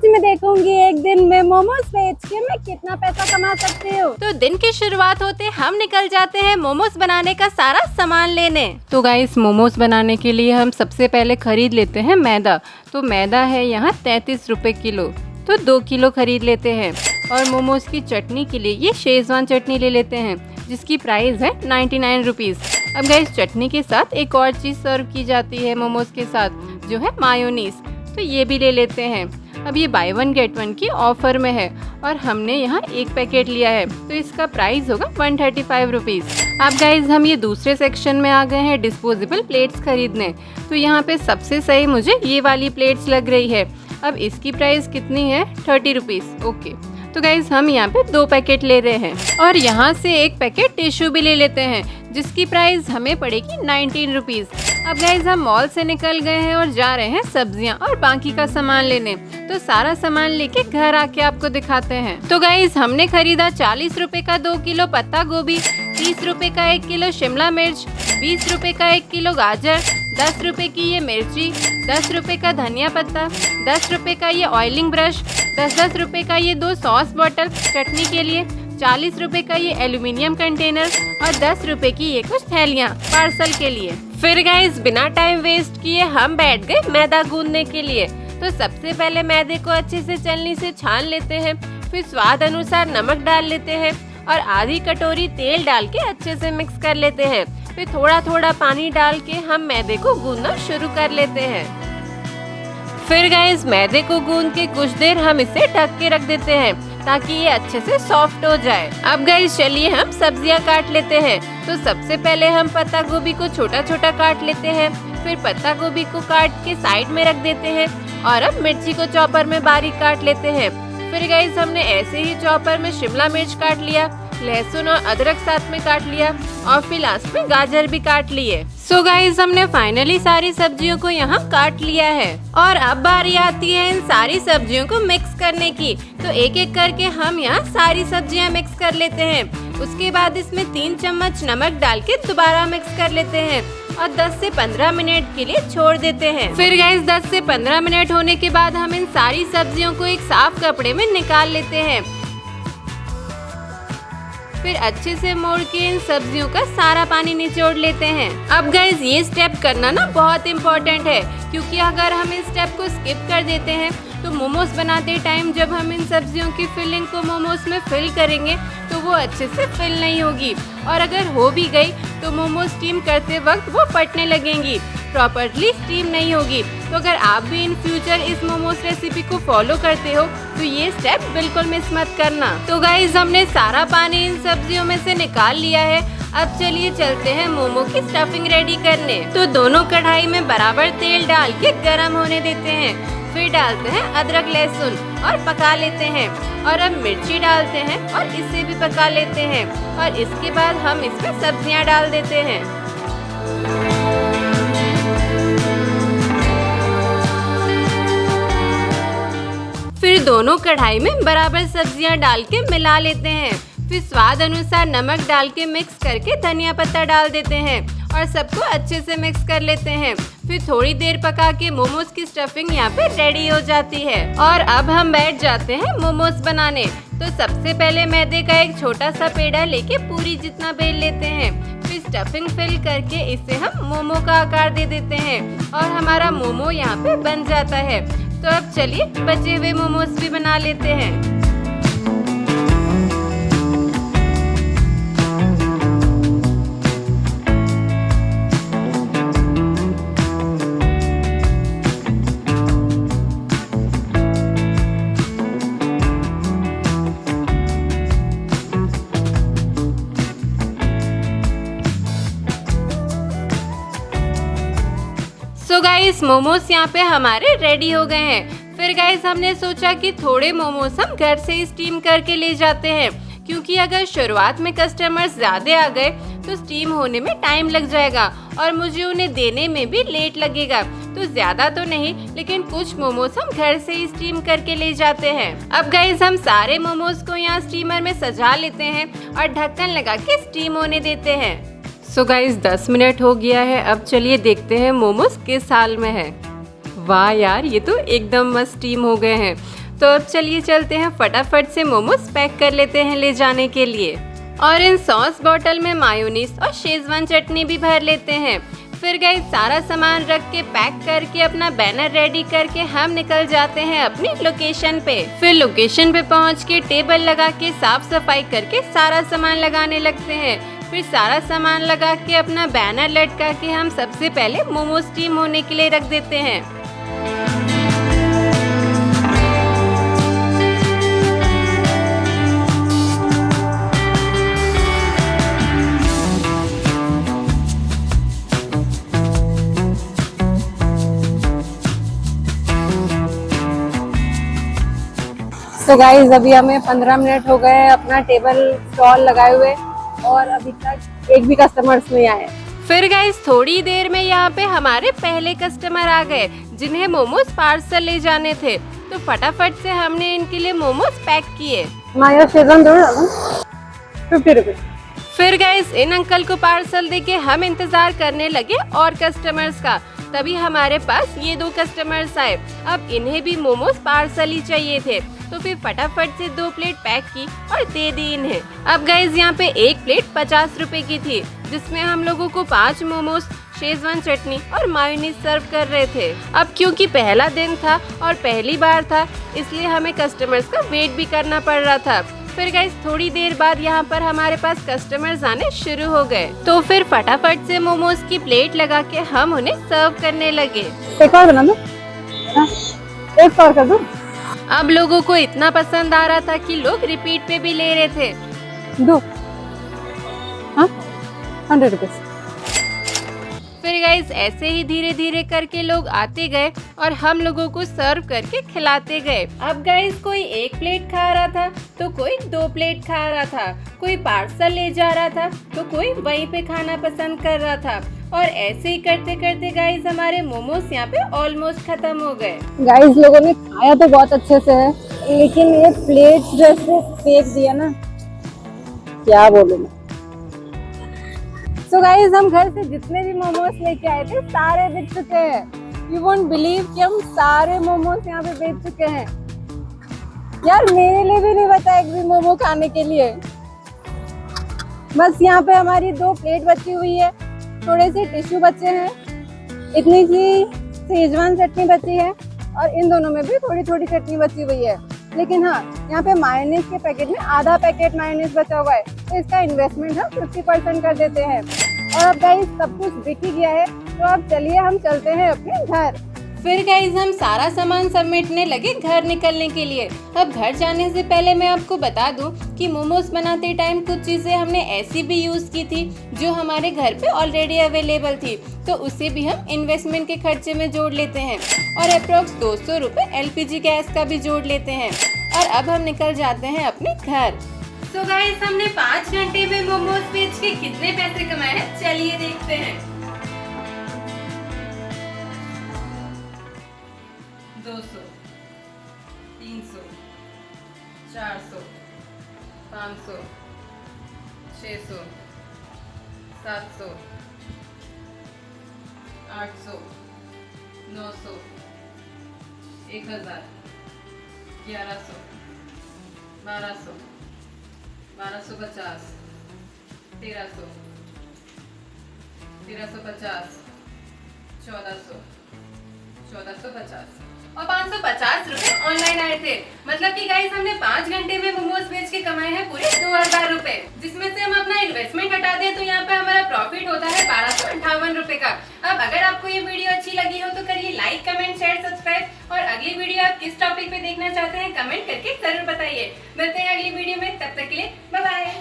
आज मैं देखूंगी एक दिन में मोमोज बेच के मैं कितना पैसा कमा सकती हूँ। तो दिन की शुरुआत होते हम निकल जाते हैं मोमोज बनाने का सारा सामान लेने। तो गाइस मोमोज बनाने के लिए हम सबसे पहले खरीद लेते हैं मैदा। तो मैदा है यहाँ 33 रुपए किलो, तो 2 किलो खरीद लेते हैं। और मोमोज की चटनी के लिए ये शेजवान चटनी ले लेते हैं जिसकी प्राइस है 99 रुपीज़। अब गाइस चटनी के साथ एक और चीज़ सर्व की जाती है मोमोज के साथ, जो है मायोनीज, तो ये भी ले लेते हैं। अब ये बाय 1 गेट 1 की ऑफर में है और हमने यहाँ एक पैकेट लिया है, तो इसका प्राइस होगा 135 रुपीज़। अब गाइज हम ये दूसरे सेक्शन में आ गए हैं डिस्पोजेबल प्लेट्स खरीदने। तो यहाँ पे सबसे सही मुझे ये वाली प्लेट्स लग रही है। अब इसकी प्राइस कितनी है? 30 रुपीज़। ओके, तो गाइज हम यहाँ पे 2 पैकेट ले रहे हैं और यहाँ से एक पैकेट टिश्यू भी ले लेते हैं जिसकी प्राइस हमें पड़ेगी 19 रुपीज़। अब गाइज हम मॉल से निकल गए हैं और जा रहे हैं सब्जियाँ और बाकी का सामान लेने। तो सारा सामान लेके घर आके आपको दिखाते हैं। तो गाइज हमने खरीदा 40 रुपए का 2 किलो पत्ता गोभी, 30 रुपए का 1 किलो शिमला मिर्च, 20 रुपए का 1 किलो गाजर, 10 रुपए की ये मिर्ची, 10 रुपए का धनिया पत्ता, 10 रुपए का ये ऑयलिंग ब्रश, 10-10 रुपए का ये 2 सॉस बॉटल चटनी के लिए, 40 रुपए का ये एल्यूमिनियम कंटेनर और 10 रुपए की ये कुछ थैलियाँ पार्सल के लिए। फिर गाइस बिना टाइम वेस्ट किए हम बैठ गए मैदा गूंदने के लिए। तो सबसे पहले मैदे को अच्छे से छलनी से छान लेते हैं, फिर स्वाद अनुसार नमक डाल लेते हैं और आधी कटोरी तेल डाल के अच्छे से मिक्स कर लेते हैं। फिर थोड़ा थोड़ा पानी डाल के हम मैदे को गूंदना शुरू कर लेते हैं। फिर गाइस मैदे को गूंद के कुछ देर हम इसे ढक के रख देते हैं ताकि ये अच्छे से सॉफ्ट हो जाए। अब गाइस चलिए हम सब्जियां काट लेते हैं। तो सबसे पहले हम पत्ता गोभी को छोटा छोटा काट लेते हैं, फिर पत्ता गोभी को काट के साइड में रख देते हैं और अब मिर्ची को चॉपर में बारीक काट लेते हैं। फिर गाइस हमने ऐसे ही चॉपर में शिमला मिर्च काट लिया, लहसुन और अदरक साथ में काट लिया और फिर लास्ट में गाजर भी काट लिए। सो गाइस हमने फाइनली सारी सब्जियों को यहाँ काट लिया है और अब बारी आती है इन सारी सब्जियों को मिक्स करने की। तो एक एक करके हम यहाँ सारी सब्जियाँ मिक्स कर लेते हैं। उसके बाद इसमें 3 चम्मच नमक डाल के दोबारा मिक्स कर लेते हैं और 10 से 15 मिनट के लिए छोड़ देते हैं। फिर गाइस 10 से 15 मिनट होने के बाद हम इन सारी सब्जियों को एक साफ कपड़े में निकाल लेते हैं। फिर अच्छे से मोड़ के इन सब्जियों का सारा पानी निचोड़ लेते हैं। अब गाइस ये स्टेप करना ना बहुत इम्पोर्टेंट है, क्योंकि अगर हम इस स्टेप को स्किप कर देते हैं तो मोमोज बनाते टाइम जब हम इन सब्जियों की फिलिंग को मोमोज में फिल करेंगे तो वो अच्छे से फिल नहीं होगी और अगर हो भी गई तो मोमोज स्टीम करते वक्त वो फटने लगेंगी, प्रॉपर्ली स्टीम नहीं होगी। तो अगर आप भी इन फ्यूचर इस मोमोज रेसिपी को फॉलो करते हो तो ये स्टेप बिल्कुल मिस मत करना। तो गाइस हमने सारा पानी इन सब्जियों में से निकाल लिया है। अब चलिए चलते हैं मोमो की स्टफिंग रेडी करने। तो दोनों कढ़ाई में बराबर तेल डाल के गरम होने देते हैं, फिर डालते हैं अदरक लहसुन और पका लेते हैं और अब मिर्ची डालते हैं और इसे भी पका लेते हैं और इसके बाद हम इसमें सब्जियां डाल देते हैं। फिर दोनों कढ़ाई में बराबर सब्जियां डाल के मिला लेते हैं। फिर स्वाद अनुसार नमक डाल के मिक्स करके धनिया पत्ता डाल देते हैं और सबको अच्छे से मिक्स कर लेते हैं। फिर थोड़ी देर पका के मोमोज की स्टफिंग यहाँ पे रेडी हो जाती है और अब हम बैठ जाते हैं मोमोज बनाने। तो सबसे पहले मैदे का एक छोटा सा पेड़ा लेके पूरी जितना बेल लेते हैं, फिर स्टफिंग फिल करके इसे हम मोमो का आकार दे देते हैं और हमारा मोमो यहाँ पे बन जाता है। तो अब चलिए बचे हुए मोमोज भी बना लेते हैं। तो गाइस मोमोज यहाँ पे हमारे रेडी हो गए हैं। फिर गाइस हमने सोचा कि थोड़े मोमोज हम घर से ही स्टीम करके ले जाते हैं, क्योंकि अगर शुरुआत में कस्टमर्स ज़्यादा आ गए तो स्टीम होने में टाइम लग जाएगा और मुझे उन्हें देने में भी लेट लगेगा। तो ज़्यादा तो नहीं, लेकिन कुछ मोमोज हम घर से ही स्टीम करके ले जाते हैं। अब गाइस हम सारे मोमोज को यहाँ स्टीमर में सजा लेते हैं और ढक्कन लगा के स्टीम होने देते हैं। सो गाइस 10 मिनट हो गया है। अब चलिए देखते हैं मोमोज किस हाल में है। वाह यार, ये तो एकदम मस्त स्टीम हो गए हैं। तो अब चलिए चलते हैं, फटाफट से मोमोज पैक कर लेते हैं ले जाने के लिए। और इन सॉस बॉटल में मायोनीज और शेजवान चटनी भी भर लेते हैं। फिर गाइस सारा सामान रख के पैक करके अपना बैनर रेडी करके हम निकल जाते हैं अपनी लोकेशन पे। फिर लोकेशन पे पहुंच के टेबल लगा के साफ सफाई करके सारा सामान लगाने लगते हैं। फिर सारा सामान लगा के अपना बैनर लटका के हम सबसे पहले मोमोज स्टीम होने के लिए रख देते हैं। तो गाइस अभी हमें 15 मिनट हो गए अपना टेबल स्टॉल लगाए हुए और अभी तक एक भी कस्टमर्स नहीं आए। फिर गाइस थोड़ी देर में यहाँ पे हमारे पहले कस्टमर आ गए जिन्हें मोमोज पार्सल ले जाने थे। तो फटाफट से हमने इनके लिए मोमोज पैक किए। मायो शेजवान जरूर डालो, 50 रुपीज। फिर गाइस इन अंकल को पार्सल देके हम इंतजार करने लगे और कस्टमर्स का। तभी हमारे पास ये 2 कस्टमर्स आए। अब इन्हें भी मोमोज पार्सल ही चाहिए थे, तो फिर फटाफट से 2 प्लेट पैक की और दे दी इन्हें। अब गाइस यहाँ पे 1 प्लेट 50 रुपए की थी, जिसमें हम लोगों को 5 मोमोज, शेजवान चटनी और मायोनीज सर्व कर रहे थे। अब क्योंकि पहला दिन था और पहली बार था, इसलिए हमें कस्टमर्स का वेट भी करना पड़ रहा था। फिर गाइस थोड़ी देर बाद यहाँ पर हमारे पास कस्टमर्स आने शुरू हो गए। तो फिर फटाफट से मोमोज की प्लेट लगा के हम उन्हें सर्व करने लगे। एक और बना दो, एक और कर दो। अब लोगों को इतना पसंद आ रहा था कि लोग रिपीट पे भी ले रहे थे। दो, हाँ 100 रुपीज। फिर गाइस ऐसे ही धीरे धीरे करके लोग आते गए और हम लोगों को सर्व करके खिलाते गए। अब गाइस कोई 1 प्लेट खा रहा था तो कोई 2 प्लेट खा रहा था, कोई पार्सल ले जा रहा था तो कोई वहीं पे खाना पसंद कर रहा था। और ऐसे ही करते करते गाइस हमारे मोमोज यहाँ पे ऑलमोस्ट खत्म हो गए। गाइस लोगों ने खाया तो बहुत अच्छे से है, लेकिन ये प्लेट जैसे फेंक दिया ना, क्या बोलूं मैं। तो गाइस हम घर से जितने भी मोमोज लेके आए थे सारे बिक चुके हैं। यू वोंट बिलीव कि हम सारे मोमोज यहाँ पे बेच चुके हैं। यार मेरे लिए भी नहीं बचा एक भी मोमो खाने के लिए। बस यहाँ पे हमारी 2 प्लेट बची हुई है, थोड़े से टिश्यू बचे हैं, इतनी सी शेजवान चटनी बची है और इन दोनों में भी थोड़ी थोड़ी चटनी बची हुई है। लेकिन हाँ, यहाँ पे मायोनीज के पैकेट में आधा पैकेट मायोनीज बचा हुआ है, तो इसका इन्वेस्टमेंट हम 50% कर देते हैं। और अब गाइस सब कुछ बिक ही गया है, तो अब चलिए हम चलते हैं अपने घर। फिर गाइस हम सारा सामान समेटने लगे घर निकलने के लिए। अब घर जाने से पहले मैं आपको बता दूं कि मोमोज बनाते टाइम कुछ चीज़ें हमने ऐसी भी यूज़ की थी जो हमारे घर पे ऑलरेडी अवेलेबल थी, तो उसे भी हम इन्वेस्टमेंट के खर्चे में जोड़ लेते हैं। और अप्रोक्स 200 रुपये LPG गैस का भी जोड़ लेते हैं। और अब हम निकल जाते हैं अपने घर। तो गाइस हमने 5 घंटे में मोमोज बेच के कितने पैसे कमाए हैं, चलिए देखते हैं। 200, 300, 400, 500, 600, 700, 800, 900, 1000, 1100, 1200, 1250, 1300, 1350, 1400, 1450 और 550 रुपए ऑनलाइन आए थे। मतलब कि गाइस हमने 5 घंटे में मोमोज बेच के कमाए हैं पूरे 2000 रुपए, जिसमें से हम अपना इन्वेस्टमेंट हटा दें तो यहाँ पे हमारा प्रॉफिट होता है 1258 रुपए का। अब अगर आपको ये वीडियो अच्छी लगी हो तो करिए लाइक, कमेंट, शेयर, सब्सक्राइब। और अगली वीडियो आप किस टॉपिक पे देखना चाहते हैं कमेंट करके जरूर बताइए। मिलते हैं अगली वीडियो में, तब तक के लिए बाय बाय।